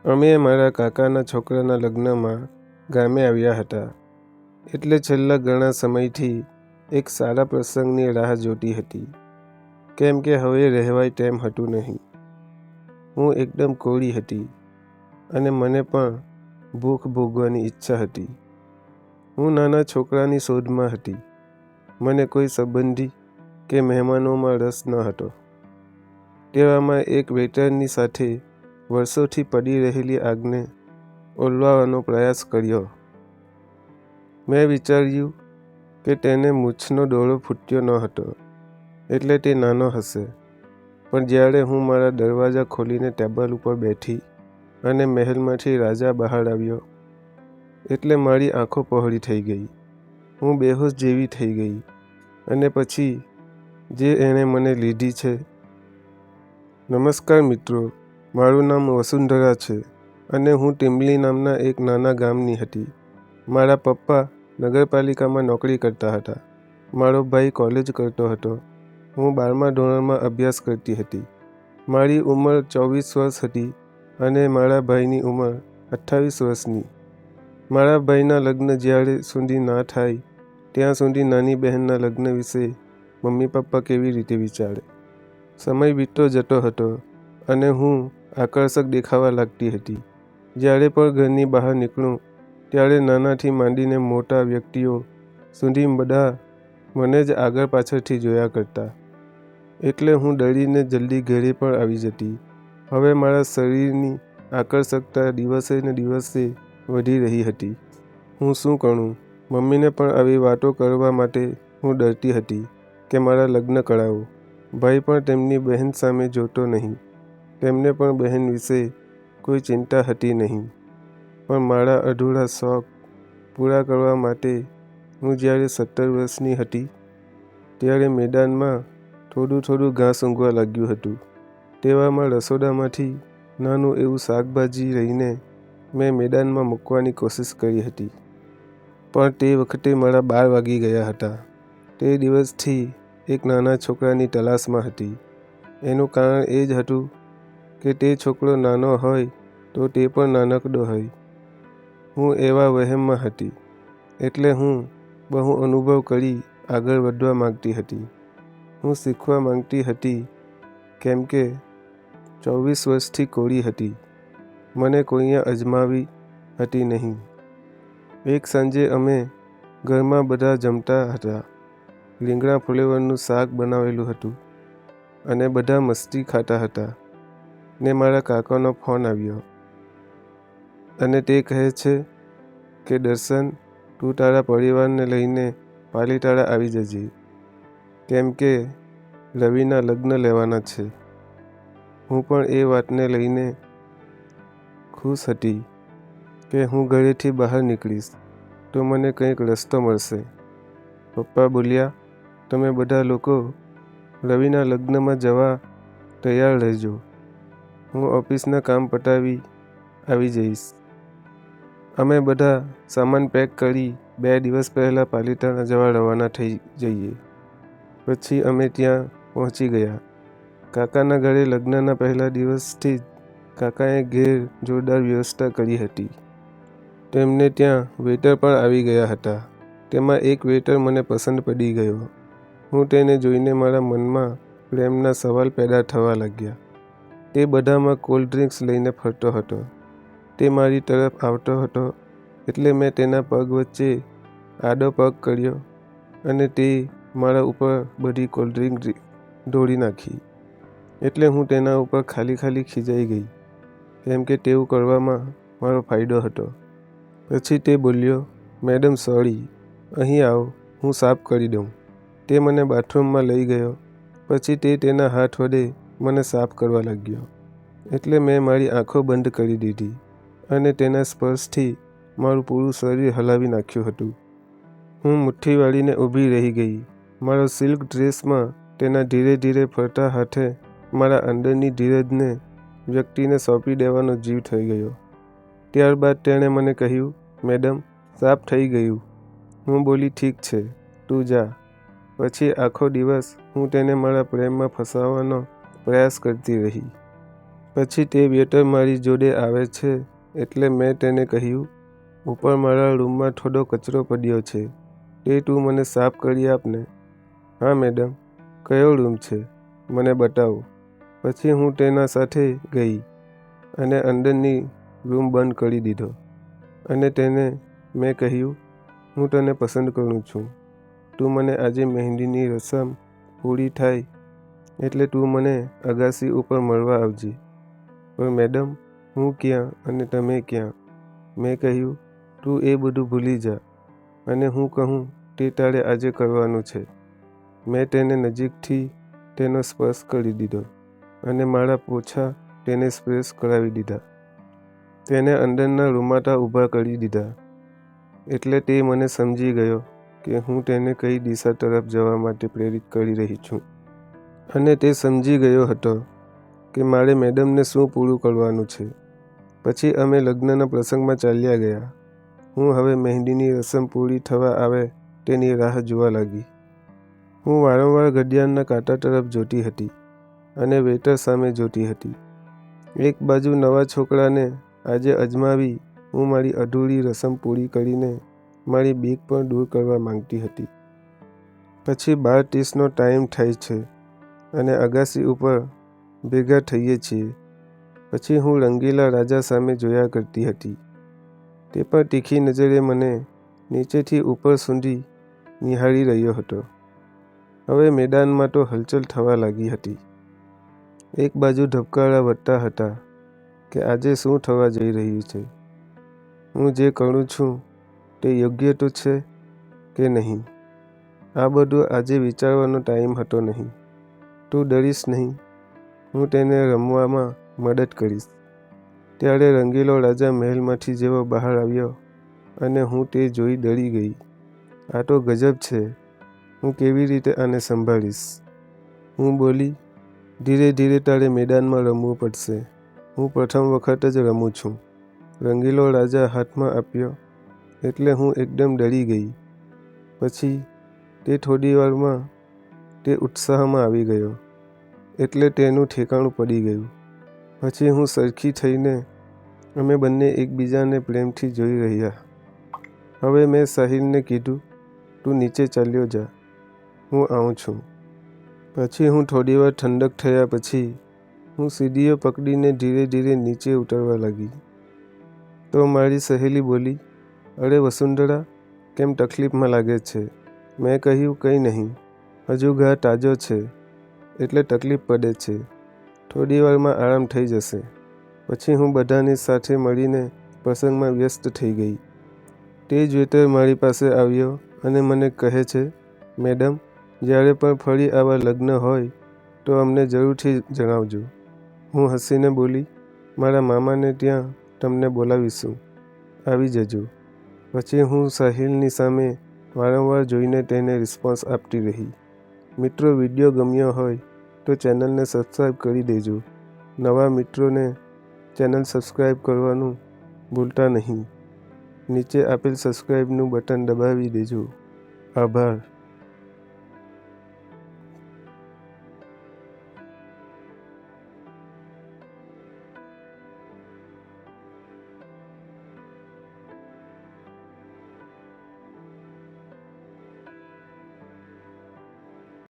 અમે મારા કાકાના છોકરાના લગ્નમાં ગામે આવ્યા હતા, એટલે છેલ્લા ઘણા સમયથી એક સારા પ્રસંગની રાહ જોતી હતી, કેમ કે હવે રહેવાય તેમ હતું નહીં. હું એકદમ કોરી હતી અને મને પણ ભૂખ ભોગવાની ઈચ્છા હતી. હું નાના છોકરાની શોધમાં હતી. મને કોઈ સંબંધી કે મહેમાનોમાં રસ ન હતો. તેવામાં એક વેઇટરની સાથે વર્ષોથી પડી રહેલી આગને ઓલવવાનો પ્રયાસ કર્યો. મેં વિચાર્યું કે તેને મૂછનો દોરો ફૂટ્યો ન હતો, એટલે તે નાનો હશે. પણ જ્યારે હું મારા દરવાજા ખોલીને ટેબલ ઉપર બેઠી અને મહેલમાંથી રાજા બહાર આવ્યો, એટલે મારી આંખો પહોળી થઈ ગઈ. હું બેહોશ જેવી થઈ ગઈ. અને પછી જે એણે મને લીધી છે. નમસ્કાર મિત્રો, મારું નામ વસુંધરા છે અને હું ટીમ્બલી નામના એક નાના ગામની હતી. મારા પપ્પા નગરપાલિકામાં નોકરી કરતા હતા. મારો ભાઈ કોલેજ કરતો હતો. હું 12મા ધોરણમાં અભ્યાસ કરતી હતી. મારી ઉંમર 24 વર્ષ હતી અને મારા ભાઈની ઉંમર 28 વર્ષની. મારા ભાઈના લગ્ન જ્યાં સુધી ના થાય ત્યાં સુધી નાની બહેનના લગ્ન વિશે મમ્મી પપ્પા કેવી રીતે વિચારે. સમય વીતતો જતો હતો અને હું આકર્ષક દેખાવા લાગતી હતી. જ્યારે પણ ઘરની બહાર નીકળું ત્યારે નાનાથી માંડીને મોટા વ્યક્તિઓ સુધી બધા મને જ આગળ પાછળથી જોયા કરતા. એટલે હું ડરીને જલ્દી ઘરે પણ આવી જતી. હવે મારા શરીરની આકર્ષકતા દિવસે ને દિવસે વધી રહી હતી. હું શું કરું? મમ્મીને પણ આવી વાતો કરવા માટે હું ડરતી હતી કે મારા લગ્ન કરાવો. ભાઈ પણ તેમની બહેન સામે જોતો નહીં. તેમને પણ બહેન વિશે કોઈ ચિંતા હતી નહીં. પણ મારા અધૂરા શોખ પૂરા કરવા માટે હું જ્યારે 17 વર્ષની હતી ત્યારે મેદાનમાં થોડું ઘાસ ઊગવા લાગ્યું હતું. તેવામાં રસોડામાંથી નાનું એવું શાકભાજી લઈને મેં મેદાનમાં મૂકવાની કોશિશ કરી હતી. પણ તે વખતે મારા 12 વાગી ગયા હતા. તે દિવસથી એક નાના છોકરાની તલાશમાં હતી. એનું કારણ એ જ હતું કે તે છોકરો નાનો હોય તો તે પણ નાનકડો હોય. હું એવા વહેમમાં હતી. એટલે હું બહુ અનુભવ કરી આગળ વધવા માંગતી હતી. હું શીખવા માંગતી હતી, કેમ કે 24 વર્ષથી કોરી હતી. મને કોઈએ અજમાવી હતી નહીં. એક સાંજે અમે ઘરમાં બધા જમતા હતા. રીંગણા ફ્લેવરનું શાક બનાવેલું હતું અને બધા મસ્તી ખાતા હતા ને મારા કાકાનો ફોન આવ્યો અને તે કહે છે કે દર્શન, તું તારા પરિવારને લઈને પાલીતાણા આવી જજે, કેમ કે રવિના લગ્ન લેવાના છે. હું પણ એ વાતને લઈને ખુશ હતી કે હું ઘરેથી બહાર નીકળીશ તો મને કંઈક રસ્તો મળશે. પપ્પા બોલ્યા, તમે બધા લોકો રવિના લગ્નમાં જવા તૈયાર રહેજો. હું ઓફિસના કામ પતાવી આવી જઈશ. અમે બધા સામાન પેક કરી 2 દિવસ પહેલાં પાલીતાણા જવા રવાના થઈ જઈએ. પછી અમે ત્યાં પહોંચી ગયા. કાકાના ઘરે લગ્નના પહેલા દિવસથી જ કાકાએ ઘેર જોરદાર વ્યવસ્થા કરી હતી. તેમને ત્યાં વેઇટર પણ આવી ગયા હતા. તેમાં એક વેઇટર મને પસંદ પડી ગયો. હું તેને જોઈને મારા મનમાં પ્રેમના સવાલ પેદા થવા લાગ્યા. તે બધામાં કોલ્ડ ડ્રિંક્સ લઈને ફરતો હતો. તે મારી તરફ આવતો હતો એટલે મેં તેના પગ વચ્ચે આડો પગ કર્યો અને તે મારા ઉપર બધી કોલ્ડ ડ્રિંક ઢોળી નાખી. એટલે હું તેના ઉપર ખાલી ખીજાઈ ગઈ, કેમ કે તેવું કરવામાં મારો ફાયદો હતો. પછી તે બોલ્યો, મેડમ સોરી, અહીં આવો, હું સાફ કરી દઉં. તે મને બાથરૂમમાં લઈ ગયો. પછી તે તેના હાથ વડે મને સાફ કરવા લાગ્યો. એટલે મેં મારી આંખો બંધ કરી દીધી અને તેના સ્પર્શથી મારું પૂરું શરીર હલાવી નાખ્યું હતું. હું મુઠ્ઠી વાળીને ઊભી રહી ગઈ. મારો સિલ્ક ડ્રેસમાં તેના ધીરે ફરતા હાથે મારા અંદરની ધીરજને વ્યક્તિને સોંપી દેવાનો જીવ થઈ ગયો. ત્યારબાદ તેણે મને કહ્યું, મેડમ, સાફ થઈ ગયું. હું બોલી, ઠીક છે, તું જા. પછી આખો દિવસ હું તેને મારા પ્રેમમાં ફસાવવાનો પ્રયાસ કરતી રહી. પછી તે વેટર મારી જોડે આવે છે એટલે મેં તેને કહ્યું, ઉપર મારા રૂમમાં થોડો કચરો પડ્યો છે, તે તું મને સાફ કરી આપને. હા મેડમ. કયો રૂમ છે? મને બતાવો. પછી હું તેના સાથે ગઈ અને અંદરની રૂમ બંધ કરી દીધો અને તેને મેં કહ્યું, હું તને પસંદ કરું છું. તું મને આજે મહેંદીની રસમ પૂરી થાય એટલે તું મને અગાસી ઉપર મળવા આવજે. પણ મેડમ, હું ક્યાં અને તમે ક્યાં? મેં કહ્યું, તું એ બધું ભૂલી જા અને હું કહું તે તારે આજે કરવાનું છે. મેં તેને નજીકથી તેનો સ્પર્શ કરી દીધો અને મારા પોછા તેને સ્પર્શ કરાવી દીધા. તેને અંદરના રૂમાટા ઊભા કરી દીધા એટલે તે મને સમજી ગયો કે હું તેને કઈ દિશા તરફ જવા માટે પ્રેરિત કરી રહી છું. અને તે સમજી ગયો હતો કે મારે મેડમને શું પૂરું કરવાનું છે. પછી અમે લગ્નના પ્રસંગમાં ચાલ્યા ગયા. હું હવે મહેંદીની રસમ પૂરી થવા આવે તેની રાહ જોવા લાગી. હું વારંવાર ઘડિયાળના કાંટા તરફ જોતી હતી અને વેટર સામે જોતી હતી. એક બાજુ નવા છોકરાને આજે અજમાવી હું મારી અધૂરી રસમ પૂરી કરીને મારી બીક પણ દૂર કરવા માંગતી હતી. પછી 12:30નો ટાઈમ થાય છે અને અગાસી ઉપર ભેગા થઈએ છીએ. પછી હું રંગીલા રાજા સામે જોયા કરતી હતી. તે પણ તીખી નજરે મને નીચેથી ઉપર સુધી નિહાળી રહ્યો હતો. હવે મેદાનમાં તો હલચલ થવા લાગી હતી. એક બાજુ ધબકારા વધતા હતા કે આજે શું થવા જઈ રહ્યું છે. હું જે કરું છું તે યોગ્ય તો છે કે નહીં. આ બધું આજે વિચારવાનો ટાઈમ હતો નહીં. તું ડરીશ નહીં, હું તેને રમવામાં મદદ કરીશ. ત્યારે રંગીલો રાજા મહેલમાંથી જેવો બહાર આવ્યો અને હું તે જોઈ ડરી ગઈ. આ તો ગજબ છે. હું કેવી રીતે આને સંભાળીશ? હું બોલી, ધીરે ધીરે તારે મેદાનમાં રમવું પડશે. હું પ્રથમ વખત જ રમું છું. રંગીલો રાજા હાથમાં આપ્યો એટલે હું એકદમ ડરી ગઈ. પછી તે થોડી વારમાં તે ઉત્સાહમાં આવી ગયો એટલે તેનું ઠેકાણું પડી ગયું. પછી હું સરખી થઈને અમે બંને એકબીજાને પ્રેમથી જોઈ રહ્યા. હવે મેં સાહિલને કીધું, તું નીચે ચાલ્યો જા, હું આવું છું. પછી હું થોડીવાર ઠંડક થયા પછી હું સીડીઓ પકડીને ધીરે ધીરે નીચે ઉતરવા લાગી. તો મારી સહેલી બોલી, અરે વસુંધરા, કેમ તકલીફમાં લાગે છે? મેં કહ્યું, કંઈ નહીં, હજુ ઘા તાજો છે એટલે તકલીફ પડે છે. થોડી વારમાં આરામ થઈ જશે. પછી હું બધાની સાથે મળીને પ્રસંગમાં વ્યસ્ત થઈ ગઈ. તે જ વેટર મારી પાસે આવ્યો અને મને કહે છે, મેડમ, જ્યારે પણ ફરી આવા લગ્ન હોય તો અમને જરૂરથી જણાવજો. હું હસીને બોલી, મારા મામાને ત્યાં તમને બોલાવીશું, આવી જજો. પછી હું સાહિલની સામે વારંવાર જોઈને તેને રિસ્પોન્સ આપતી રહી. મિત્રો, વિડીયો ગમ્યો હોય તો ચેનલને સબસ્ક્રાઈબ કરી દેજો. નવા મિત્રોને ચેનલ સબસ્ક્રાઈબ કરવાનું ભૂલતા નહીં. નીચે આપેલ સબસ્ક્રાઈબનું બટન દબાવી દેજો. આભાર.